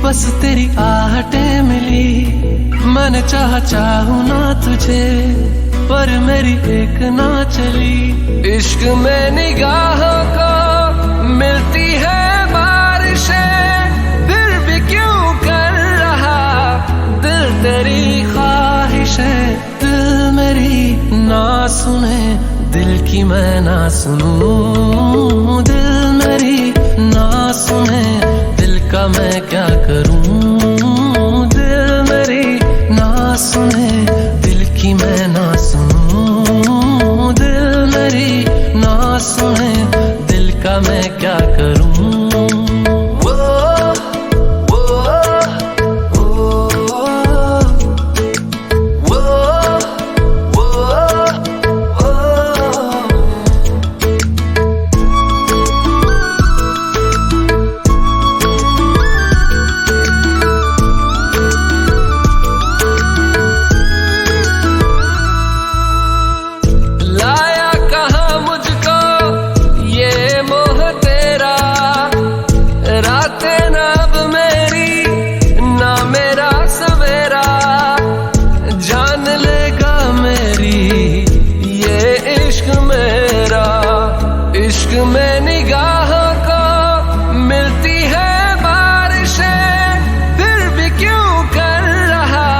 बस तेरी आहटें मिली, मैंने चाहूँ ना तुझे, पर मेरी एक ना चली। इश्क में निगाहों को मिलती है बारिशें, फिर भी क्यों कर रहा दिल तेरी ख्वाहिशें। दिल मेरी ना सुने, दिल की मैं ना सुनूं। दिल मेरी ना सुने, दिल का मैं क्या करूं। दिल मेरी ना सुने, दिल की मैं ना सुनूं। दिल मेरी ना सुने, दिल का मैं क्या करूं। इश्क में निगाहों को मिलती है बारिशें, फिर भी क्यों कर रहा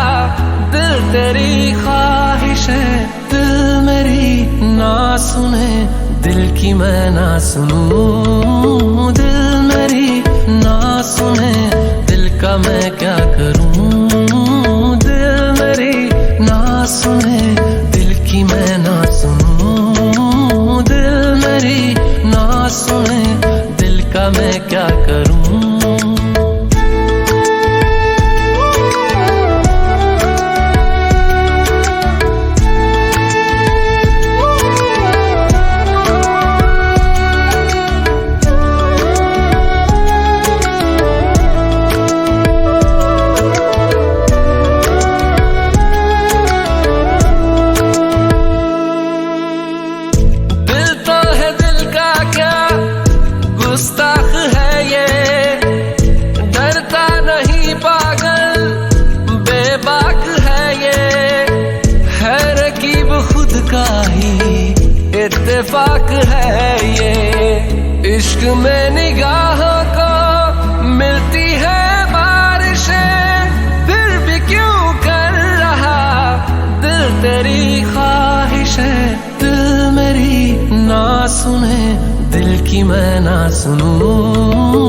दिल तेरी ख्वाहिशें। दिल मेरी ना सुने, दिल की मैं ना सुनूं। दिल मेरी ना सुने, दिल का मैं क्या करूं। दिल मेरी ना सुने, दिल की मैं ना सुनूं। दिल मेरी ना सुने, दिल का मैं क्या करूं। गुस्ताख है ये, डरता नहीं पागल, बेबाक है ये, है रकीब खुद का ही इत्तेफाक है ये। इश्क में निगाहों को मिलती है बारिशें, फिर भी क्यों कर रहा दिल तेरी ख्वाहिशें। दिल मेरी ना सुने, दिल की मैं ना सुनूं।